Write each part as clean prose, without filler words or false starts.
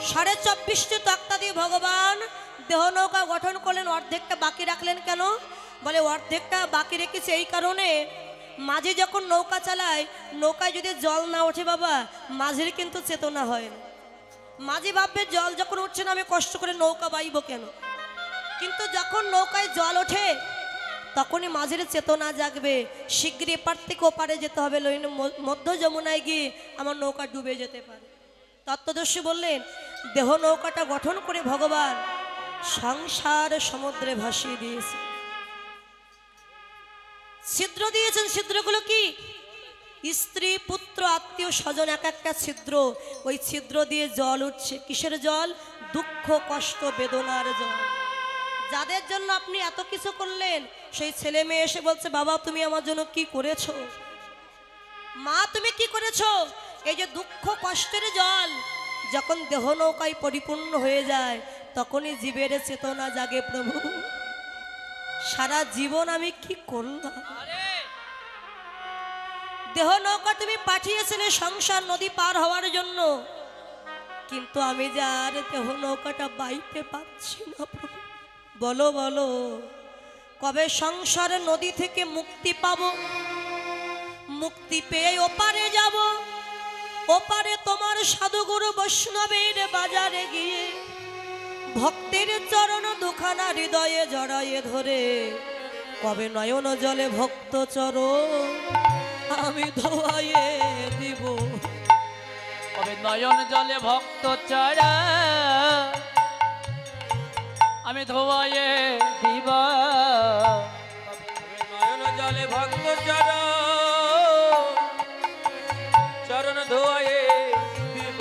24.5টি তক্তা দিয়ে ভগবান দেহ নৌকা গঠন করলেন, অর্ধেকটা বাকি রাখলেন কেন? বলে অর্ধেকটা বাকি রেখেছে এই কারণে, মাঝি যখন নৌকা চালায়, নৌকায় যদি জল না ওঠে বাবা, মাঝির কিন্তু চেতনা হয় না। মাঝি ভাববে জল যখন উঠছে না আমি কষ্ট করে নৌকা বাইব কেন, কিন্তু যখন নৌকায় জল ওঠে তখনই মাঝির চেতনা জাগবে, শীঘ্রই এপার থেকে ওপারে যেতে হবে, লইন মধ্য যমুনায় গিয়ে আমার নৌকা ডুবে যেতে পারে। তত্ত্বদর্শী বললেন দেহ নৌকাটা গঠন করে ভগবান সংসার সমুদ্রে ভাসিয়ে দিয়েছে। ছিদ্র দিয়েছেন, ছিদ্রগুলো কি? স্ত্রী পুত্র আত্মীয় স্বজন এক একটা ছিদ্র, ওই ছিদ্র দিয়ে জল উঠছে। কিসের জল? দুঃখ কষ্ট বেদনার জল। যাদের জন্য আপনি এত কিছু করলেন, সেই ছেলে মেয়ে এসে বলছে বাবা তুমি আমার জন্য কি করেছো, মা তুমি কি করেছো? এই যে দুঃখ কষ্টের জল যখন দেহ নৌকায় পরিপূর্ণ হয়ে যায়, তখনই জীবের চেতনা জাগে, প্রভু সারা জীবন আমি কি করলাম। দেহ নৌকা তুমি পাঠিয়েছিলে সংসার নদী পার হওয়ার জন্য, কিন্তু আমি যে আর দেহ নৌকাটা বাইতে পারছি না প্রভু। বলো বলো কবে সংসার নদী থেকে মুক্তি পাবো? মুক্তি পেয়ে ওপারে যাব, ওপারে তোমার সাধুগুরু বৈষ্ণবের বাজারে গিয়ে ভক্তের চরণ দুখানা হৃদয়ে জড়ায়ে ধরে কবে নয়ন জলে ভক্ত চরণ আমি ধোয়াইয়ে দিব। কবে নয়ন জলে ভক্ত চরণ আমি ধোয়াইয়ে দিব। নয়ন জলে ভক্ত চরণ ধোয়াইয়ে দিব।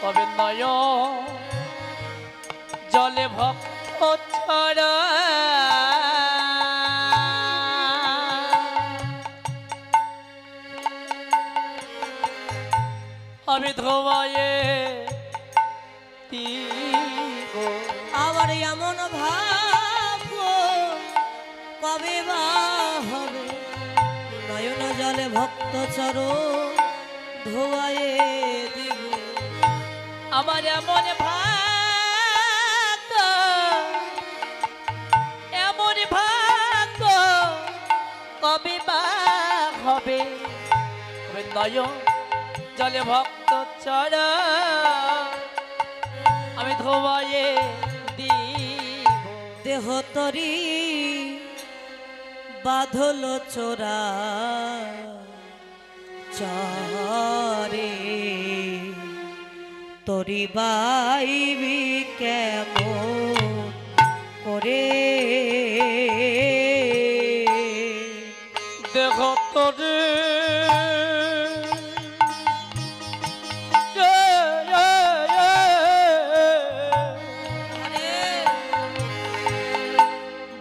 কবে নয়ন জলে ভক্ত চরণ আমি ধোয়াইয়ে দিব। আবার এমন ভাব কবে বা হবে নয়ন জলে ভক্ত চরণ ধোয়াইয়ে দিব। আমার এমন ভাগ্য, এমন ভাগ্য কবে বা হবে, কবে নয়ন জলে ভক্ত চরণ আমি ধোয়াইয়ে দিব। দেহ তরি বাঁধল চোরা চারে তরি বাইবি কেমন করে? দেহ তরি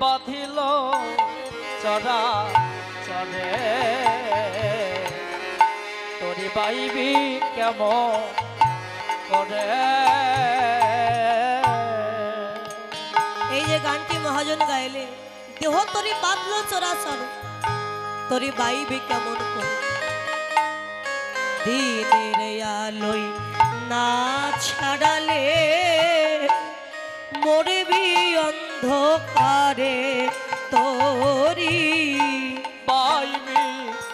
বাঁধিল চরা চরে তরি বাইবি কেমন করে? এই যে গানটি মহাজন গাইলে, দেহ তরি বাঁধলো চরাচর তরি বাইবি কেমন করে? দিনের আলোয় না ছাড়ালে মরবি অন্ধকারে তরি বাইবি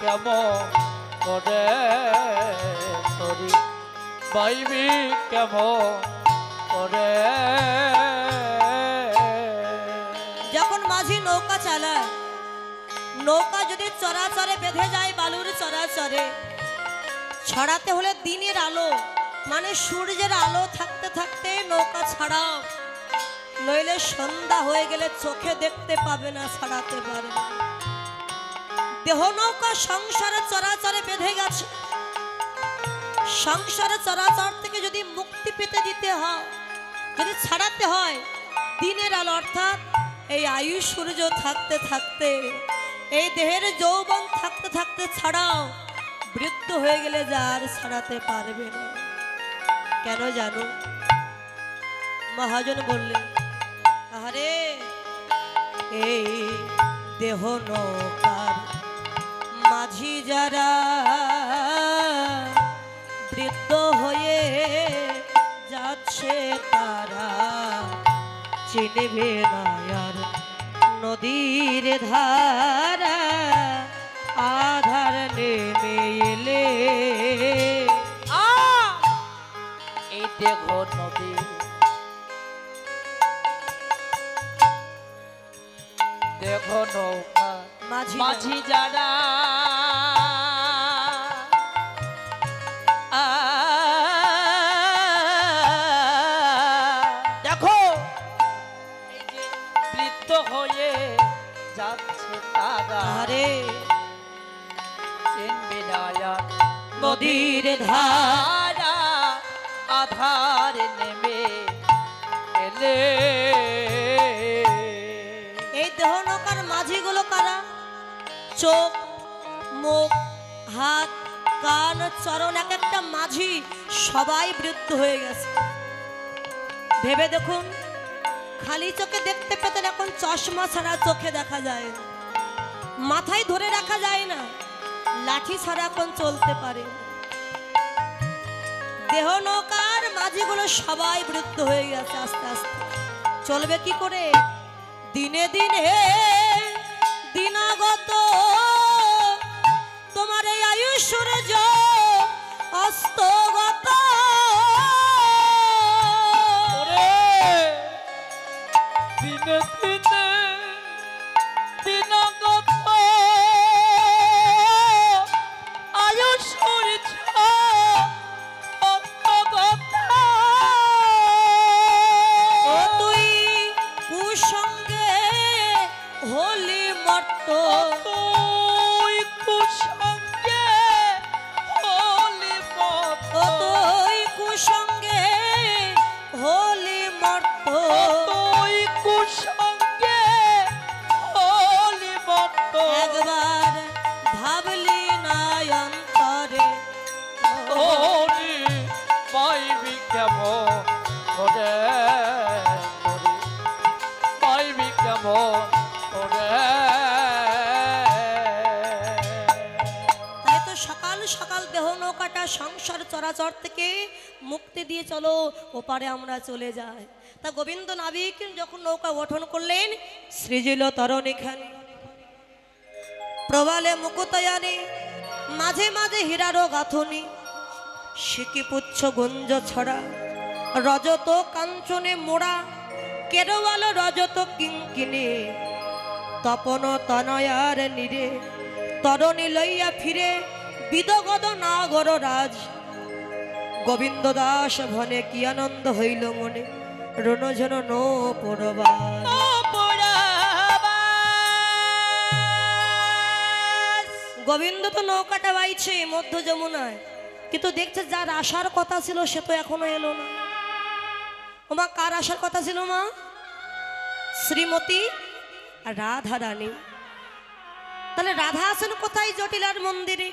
কেমন করে? তরি বাইবি কেমন করে? যখন মাঝি নৌকা চালায়, নৌকা যদি চরাচরে বেঁধে যায় বালুর চরাচরে, ছড়াতে হলে দিনের আলো মানে সূর্যের আলো থাকতে থাকতে নৌকা ছাড়াও, নইলে সন্ধ্যা হয়ে গেলে চোখে দেখতে পাবে না, ছাড়াতে পারে না। দেহ নৌকা সংসারে চরাচরে বেঁধে গেছে, সংসারে চরাচর থেকে যদি মুক্তি পেতে দিতে হয়, যদি ছাড়াতে হয়, দিনের আলো অর্থাৎ এই আয়ু সূর্য থাকতে থাকতে, এই দেহের যৌবন থাকতে থাকতে ছাড়াও, বৃদ্ধ হয়ে গেলে যার ছাড়াতে পারবে না। কেন জানো? মহাজন বললেন আরে এই দেহ নৌকার মাঝি যারা বৃদ্ধ হয়ে চিনবে না আর নদীর ধারা আধার নেমে এলে। এই দেখো নদী, দেখো নৌকা মাঝি মাঝি যারা দেখো এই যে বৃদ্ধ হয়ে যাচ্ছে তারা, আরে চিনবে না আর নদীর ধার ধারা আধার নেমে এলে। এই দেহ নৌকার মাঝিগুলো কারা? চোখ, মুখ, হাত, কান, চরণ, এক একটা মাঝি সবাই বৃদ্ধ হয়ে গেছে। ভেবে দেখুন, খালি চোখে দেখতে পেতেন, এখন চশমা ছাড়া চোখে দেখা যায় না, মাথায় ধরে রাখা যায় না, লাঠি ছাড়া এখন চলতে পারে না। দেহ নৌকার মাঝিগুলো সবাই বৃদ্ধ হয়ে গেছে আস্তে আস্তে। চলবে কি করে? দিনে দিনে দিনাগত তোমার এই আয়ুষ সূর্য অস্তগত। ওরে দিনে দিনে দিনাগত আয়ুষ সূর্য অস্তগত। ও তুই কুসঙ্গে হলি মর্ত, তুই কুসঙ্গে হলি মত, ও তুই কুসঙ্গে হলি মর্ত। তুই কুসঙ্গে হলি মত। একবার ভাবলি না অন্তরে, তোরি পাইবি কেমন করে, তোরি পাইবি কেমন করে। তাই তো সকাল সকাল দেহ নৌকাটা সংসার চরাচর থেকে মুক্তি দিয়ে চলো ওপারে আমরা চলে যাই। তা গোবিন্দ নাবিক যখন নৌকা গঠন করলেন, সৃজিল তরণীখানি প্রবালে মুকুতয়ানি, মাঝে মাঝে হীরারও গাঁথনি, সিকি পুচ্ছ গুঞ্জ ছড়া, রজত কাঞ্চনে মোড়া, কেরওয়াল রজত কিঙ্কিনি, তপন তনয়ার নিরে, তরণী লইয়া ফিরে বিদগদ নাগর রাজ। গোবিন্দ দাস ভনে কি আনন্দ হইল মনে, রণঝন নো পড়বা। গোবিন্দ তো নৌকাটা বাইছে মধ্য যমুনায়, কিন্তু দেখছে যার আসার কথা ছিল সে তো এখনো এলো না। ওমা, কার আসার কথা ছিল মা? শ্রীমতী রাধা রানী। তাহলে রাধা আছেন কোথায়? জটিলার মন্দিরে।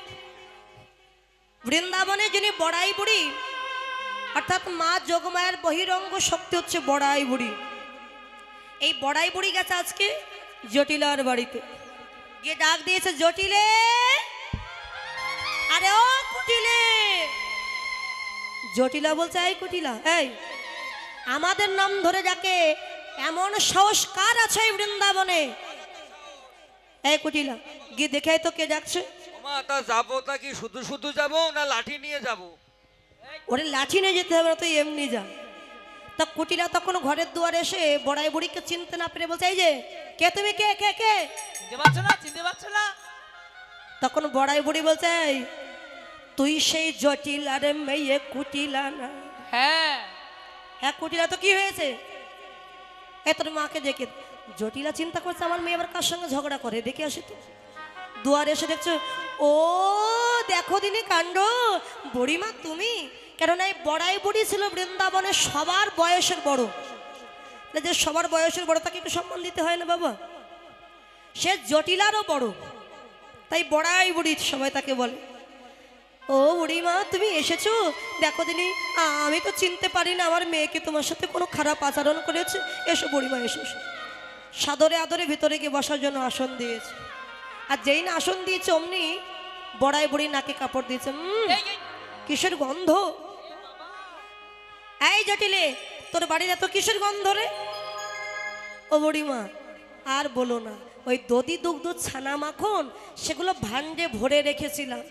বৃন্দাবনে যিনি বড়াই বুড়ি, অর্থাৎ মা যোগমায়ার বহিরঙ্গ শক্তি হচ্ছে বড়াই বুড়ি। এই বড়াই বুড়ি গেছে আজকে জটিলার বাড়িতে, গিয়ে ডাক দিয়েছে, জটিলে, আরে ও কুটিলে। জটিলা বলছে, এই কুটিলা, এই আমাদের নাম ধরে যাকে এমন সংস্কার আছে এই বৃন্দাবনে? এই কুটিলা, গিয়ে দেখে তো কে যাচ্ছে। মা তা যাবো, তা কি শুধু শুধু যাবো না লাঠি নিয়ে যাবো? ওরে লাঠি নিয়ে যেতে হবে না, তুই এমনি যা। তা কুটিলা তখন ঘরের দুয়ারে এসে বড়াই বুড়িকে চিনতে না পেরে বলছে, এই যে কে তুমি, কে কে কে? চিনতে পারছো না? চিনতে পারছো না? তখন বড়াই বুড়ি বলছে, এই তুই সেই জটিলার মেয়ে কুটিলা না? হ্যাঁ। হ্যাঁ কুটিলা, তো কি হয়েছে? এ তোর মাকে দেখে। জটিলা চিন্তা করছে আমার মেয়ে আবার কার সঙ্গে ঝগড়া করে, দেখে আসি তো। দুয়ারে এসে দেখছো, ও দেখো দিনে কাণ্ড, বুড়িমা তুমি। কেননা এই বড়াই বুড়ি ছিল বৃন্দাবনের সবার বয়সের বড়। যে সবার বয়সের বড় তাকে একটু সম্মান দিতে হয় না বাবা? সে জটিলারও বড়, তাই বড়াই বুড়ি সবাই তাকে বলে। ও বুড়িমা তুমি এসেছো, দেখো দিনি আমি তো চিনতে পারি না আমার মেয়েকে তোমার সাথে কোনো খারাপ আচরণ করেছে। এসো বুড়িমা, এসো এসো। সাদরে আদরে ভিতরে গিয়ে বসার জন্য আসন দিয়েছে। আর যেই না আসন দিয়েছে অমনি বড়াই বুড়ি নাকে কাপড় দিয়েছে। কিসের গন্ধ? এই জটিলে, তোর বাড়ির এত কিসের গন্ধ রে? ও বুড়িমা আর বলো না, ওই দধি দুগ্ধ ছানা মাখন সেগুলো ভান্ডে ভরে রেখেছিলাম,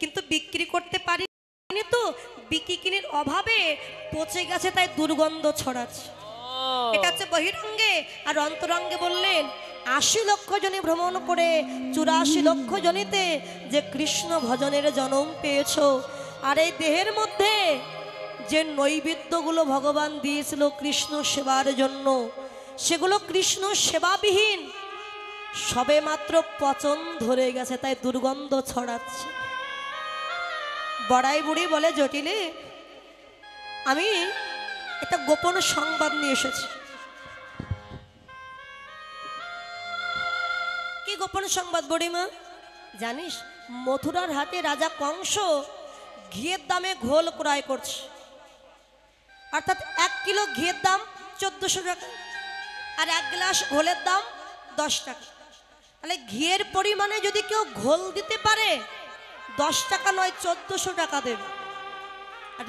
কিন্তু বিক্রি করতে পারিনি তো, বিক্রির অভাবে পচে গেছে, তাই দুর্গন্ধ ছড়াচ্ছে। এটা হচ্ছে বহিরঙ্গে। আর অন্তরঙ্গে বললেন ৮০ লক্ষ জনে ভ্রমণ করে ৮৪ লক্ষ জনিতে যে কৃষ্ণ ভজনের জন্ম পেয়েছ, আর এই দেহের মধ্যে যে নৈবেদ্যগুলো ভগবান দিয়েছিল কৃষ্ণ সেবার জন্য, সেগুলো কৃষ্ণ সেবাবিহীন, সবে মাত্র পচন ধরে গেছে, তাই দুর্গন্ধ ছড়াচ্ছে। বড়াই বুড়ি বলে জটিলে আমি একটা গোপন সংবাদ নিয়ে এসেছি। কি গোপন সংবাদ বুড়িমা? জানিস মথুরার হাটে রাজা কংস ঘিয়ের দামে ঘোল ক্রয় করছে, অর্থাৎ ১ কিলো ঘিয়ের দাম ১৪০০ টাকা, আর ১ গ্লাস ঘোলের দাম ১০ টাকা। তাহলে ঘিয়ের পরিমাণে যদি কেউ ঘোল দিতে পারে ১০ টাকা নয় ১৪০০ টাকা দেবে।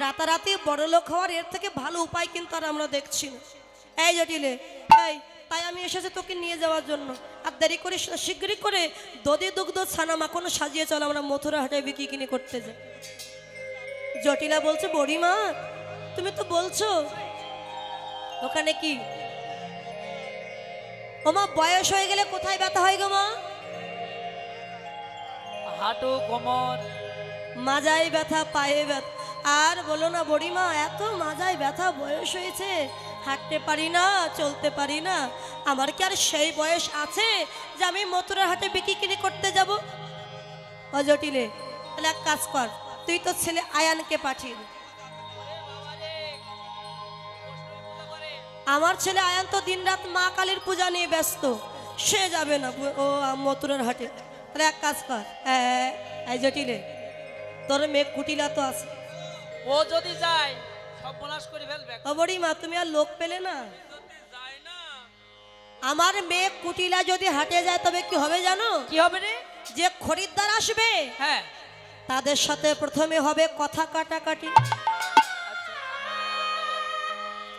রাতারাতি বড়লোক হওয়ার এর থেকে ভালো উপায় কিন্তু আর আমরা দেখছি না। এই জটিলে এই, তাই আমি এসেছি তোকে নিয়ে যাওয়ার জন্য। আর দেরি করিস না, শীঘ্রই করে দধি দুগ্ধ ছানা মাখন সাজিয়ে চল, আমরা মথুরা হাটে বিক্রি কিনে করতে যাই। জটিলা বলছে বড়িমা তুমি তো বলছো ওখানে কি, ওমা বয়স হয়ে গেলে কোথায় ব্যথা হয় গো মা? হাঁটু, কোমর, মাজায় ব্যথা, পায়ে ব্যথা। আর বলো না বড়িমা, এত মাজায় ব্যথা, বয়স হয়েছে, হাঁটতে পারি না, চলতে পারি না। আমার কি আর সেই বয়স আছে যে আমি মথুরার হাটে বিক্রি কিনে করতে যাব? ও জটিলে তাহলে এক কাজ কর, তুই তো ছেলে আয়ানকে পাঠিয়ে দে। আমার ছেলে আয়ান তো দিনরাত মা কালীর পূজা নিয়ে ব্যস্ত, সে যাবে না ও মথুরার হাটে। তাহলে এক কাজ কর, এই জটিলে তোর মেয়ে কুটিলা তো আছে, ও যদি যায় সব বনাশ করে ফেলবে। ও বড়িমা তুমি আর লোক পেলে না? আমার মেয়ে কুটিলা যদি হাটে যায় তবে কি হবে জানো? কি হবে রে? যে খরিদ্দার আসবে হ্যাঁ, তাদের সাথে প্রথমে হবে কথা কাটাকাটি,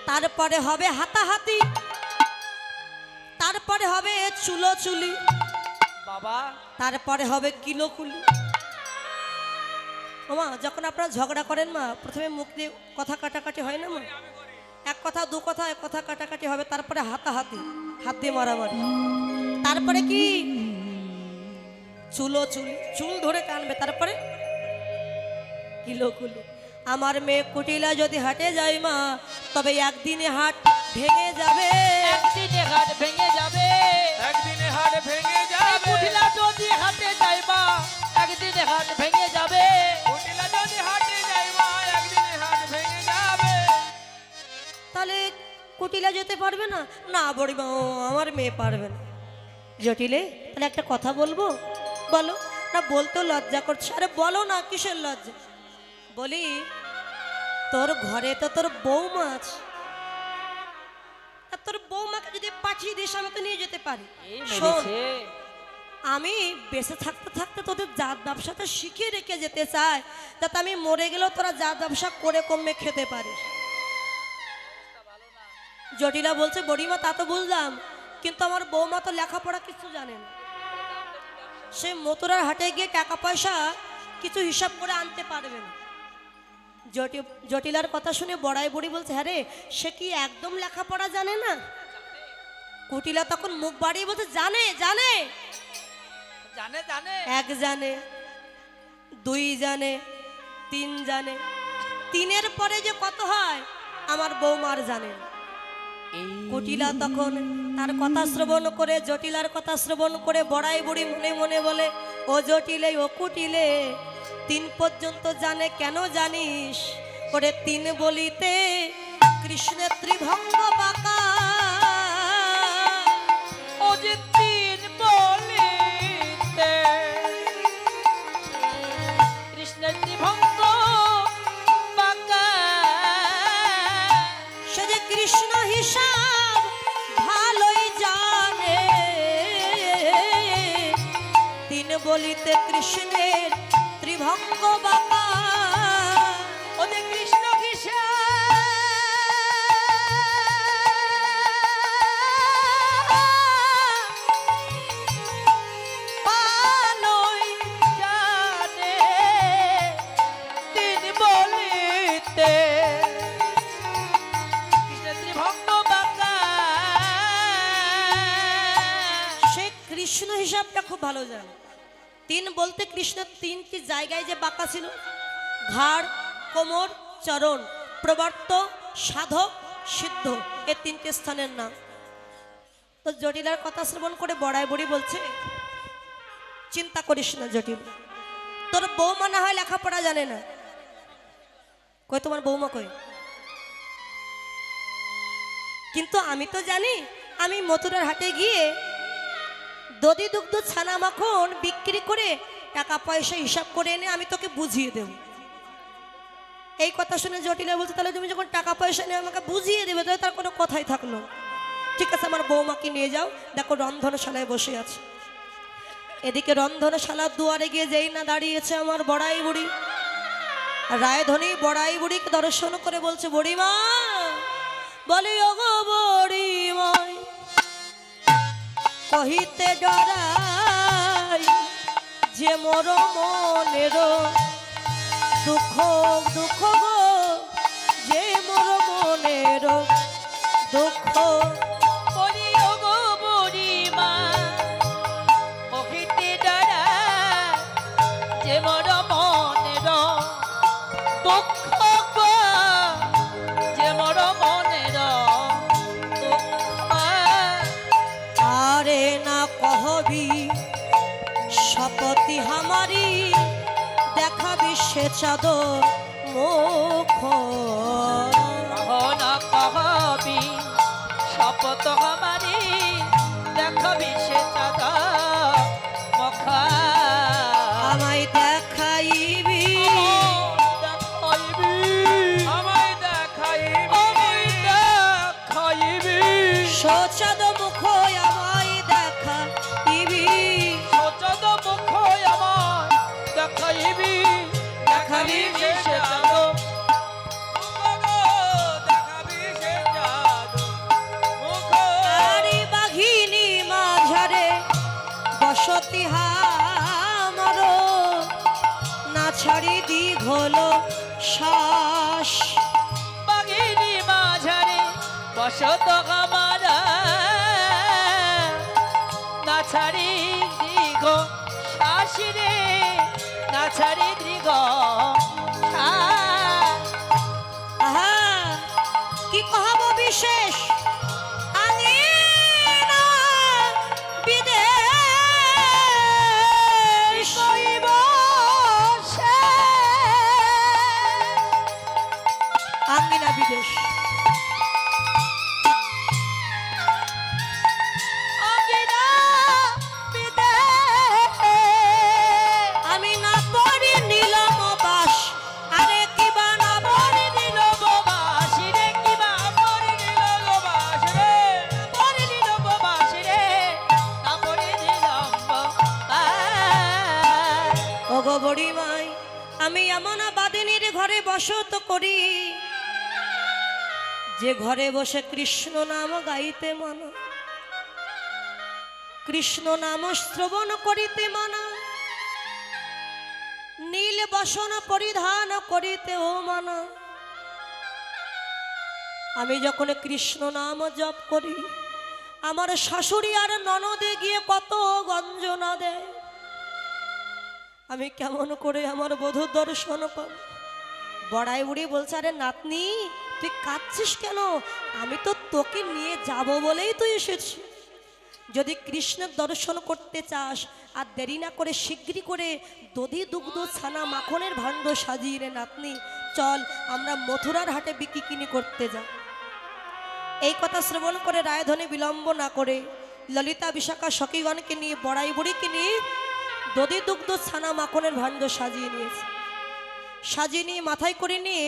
তারপরে হবে হাতাহাতি, তারপরে হবে চুলোচুলি, বাবা তারপরে হবে কিলোকুলি। ওমা যখন আপনারা ঝগড়া করেন মা, প্রথমে মুখ দিয়ে কথা কাটাকাটি হয় না মা? এক কথা দু কথা এক কথা কাটাকাটি হবে, তারপরে হাতাহাতি, হাত দিয়ে মারামারি, তারপরে কি চুলোচুলি, চুল ধরে টানবে, তারপরে কিলোকুলি। আমার মেয়ে কুটিলা যদি হাটে যায় মা, তবে একদিনে হাট ভেঙে যাবে, একদিনে হাট ভেঙে যাবে, একদিনে হাট ভেঙে যাবে, কুটিলা যদি হাটে যাইবা একদিনে হাট ভেঙে যাবে, কুটিলা যদি হাটে যাইবা একদিনে হাট ভেঙে যাবে। তাহলে কুটিলা যেতে পারবে না? না বড়িমা, ও আমার মেয়ে পারবে না। জটিলে তাহলে একটা কথা বলবো? বলো না। বলতেও লজ্জা করছে। আরে বলো না, কিসের লজ্জা? বলি তোর ঘরে তো তোর বৌমা আছে, আর তোর বৌমাকে যদি পাঠিয়ে দিস আমি তো নিয়ে যেতে পারি। এই শোন, মেরেছে। আমি বেঁচে থাকতে থাকতে তোদের জাত ব্যবসাটা শিখিয়ে রেখে যেতে চাই, যাতে আমি মরে গেলেও তোরা জাত ব্যবসা করে কমে খেতে পারিস। জটিলা বলছে বড়িমা তা তো বুঝলাম, কিন্তু আমার বৌমা তো লেখাপড়া কিছু জানে না, সে মথুরার হাটে গিয়ে টাকা পয়সা কিছু হিসাব করে আনতে পারবে না। জটিলার কথা শুনে বড়াই বুড়ি বলছে হ্যাঁ রে, সে কি একদম লেখাপড়া জানে না? কুটিলা তখন মুখ বাড়িয়ে বলছে জানে জানে, জানে জানে, এক জানে, দুই জানে, তিন জানে, তিনের পরে যে কত হয় আমার বৌমার জানে না। কুটিলা তখন তার কথা শ্রবণ করে, জটিলার কথা শ্রবণ করে বড়াই বুড়ি মনে মনে বলে ও জটিলে ও কুটিলে, 3 পর্যন্ত জানে কেন জানিস? করে 3 বলিতে কৃষ্ণের ত্রিভঙ্গ বাঁকা, ও যে 3 বলিতে কৃষ্ণের ত্রিভঙ্গ বাঁকা, সে যে কৃষ্ণ হিসাব ভালোই জানে, 3 বলিতে কৃষ্ণের ত্রিভঙ্গ বাঁকা, ও যে কৃষ্ণ হিসাব কৃষ্ণ হিসাবটা খুব ভালো জানে। তিন বলতে কৃষ্ণের তিনটি জায়গায় যে বাঁকা ছিল, ঘাড়, কোমর, চরণ, প্রবর্ত, সাধক, সিদ্ধ, এই তিনটে স্থানের নাম। তো জটিলার কথা শ্রবণ করে বড়াই বুড়ি বলছে, চিন্তা করিস না জটিল, তোর বৌমা না হয় লেখাপড়া জানে না। কই তোমার বৌমা কই? কিন্তু আমি তো জানি, আমি মথুরার হাটে গিয়ে দধি দুগ্ধ ছানা মাখন বিক্রি করে টাকা পয়সা হিসাব করে এনে আমি তোকে বুঝিয়ে দেব। এই কথা শুনে জটিলা বলছে, তাহলে তুমি যখন টাকা পয়সা নিয়ে আমাকে বুঝিয়ে দেবে, তাহলে তার কোনো কথাই থাকলো। ঠিক আছে, আমার বৌমাকে নিয়ে যাও, দেখো রন্ধনশালায় বসে আছে। এদিকে রন্ধনশালার দুয়ারে গিয়ে যেই না দাঁড়িয়েছে আমার বড়াই বুড়ি, রায়ধনী বড়াই বুড়িকে দর্শন করে বলছে, বুড়িমা, বলি ওগো বুড়িমাই, কহিতে ডরাই যে মোর মনের দুঃখ, দুঃখ গো, যে মোর মনের দুঃখ। বলি ওগো বুড়িমা, কহিতে ডরাই যে মোর মনের দুঃখ গো, যে মোর মনের দুঃখ। আরে না কহবি শপথি হামারি, দেখাবি সে চাদর মুখ। না কহবি শপথ আমারি, দেখাবি সে চাঁদা মখা। আমায় দেখাইবি, আমায় দেখাইবি সচাদ মুখ আমায় দেখাইবি, সচদ মুখ আমায় দেখাইবি, দেখাবি সে চাঁদা আরে বাঘিনী মাঝারে বসতি হামার, না ছাড়ি দীঘল শ্বাস। বাগিনী মাঝারে বসত আমার, না ছাড়ি দীর্ঘ শ্বাস রে, না ছাড়ি দীর্ঘ শ্বাস। আহা, কি কহব বিশেষ আঙিনা বিদেশ কইব সে, আঙ্গিনা বিদেশ। অঙ্গিনা বিদেশ। আমি না পড়ি নীলম বাস, আরে কিবা না পড়ি নীলম বাস রে, কিবা পড়ি নীলম বাস রে, পড়ি নীলম বাস রে, না পড়ি নীলম বাস। ওগো বুড়িমাই, আমি এমন বাদিনীর ঘরে বসত করি, যে ঘরে বসে কৃষ্ণ নাম গাইতে মানা, কৃষ্ণ নাম শ্রবণ করিতে মানা, নীল বসন পরিধান করিতে ও মানা। আমি যখন কৃষ্ণ নাম জপ করি, আমার শাশুড়ি আর ননদে গিয়ে কত গঞ্জনা দেয়। আমি কেমন করে আমার বধূর দর্শন পাব? বড়াই বুড়ি বলছে, আরে নাতনি, তুই কাঁদছিস কেন? আমি তো তোকে নিয়ে যাব বলেই তুই এসেছি। যদি কৃষ্ণের দর্শন করতে চাস, আর দেরি না করে শীঘ্রই করে দধি দুগ্ধ ছানা মাখনের ভাণ্ড সাজিয়ে রে নাতনি, চল আমরা মথুরার হাটে বিক্রি কিনি করতে যা। এই কথা শ্রবণ করে রায়ধনী বিলম্ব না করে ললিতা বিশাখা সখীগণকে নিয়ে বড়াই বুড়িকে নিয়ে দধি দুগ্ধ ছানা মাখনের ভাণ্ড সাজিয়ে নিয়েছে। সাজিয়ে নিয়ে মাথায় করে নিয়ে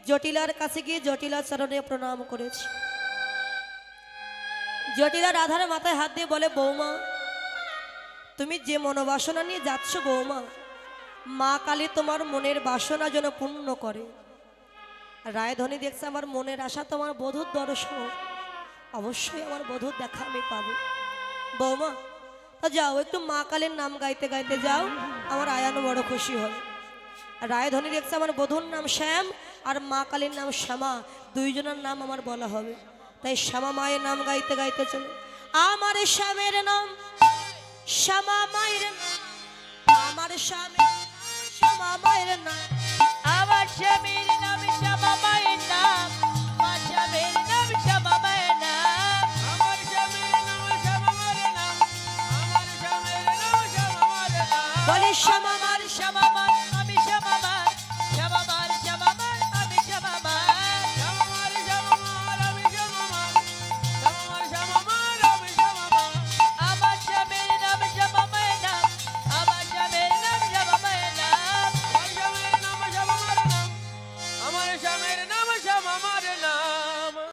জটিলার কাছে গিয়ে জটিলার চরণে প্রণাম করেছে। জটিলা রাধার মাথায় হাত দিয়ে বলে, বৌমা, তুমি যে মনোবাসনা নিয়ে যাচ্ছ বৌমা, মা কালী তোমার মনের বাসনা যেন পূর্ণ করে। রায়ধনী দেখছে আমার মনের আশা তোমার বধূর দর্শন, অবশ্যই আমার বধূর দেখা আমি পাবো। বৌমা, তা যাও, একটু মা কালীর নাম গাইতে গাইতে যাও, আমার আয়ানো বড় খুশি হয়। রায়ধনী দেখছে আমার বধূর নাম শ্যাম আর মা কালীর নাম শ্যামা, দুইজনের নাম আমার বলা হবে, তাই শ্যামা মায়ের নাম গাইতে গাইতে চলো। আমার শ্যামের নাম শ্যামা মায়ের আমার স্বামী শ্যামা মায়ের নাম আমার স্বামীর নাম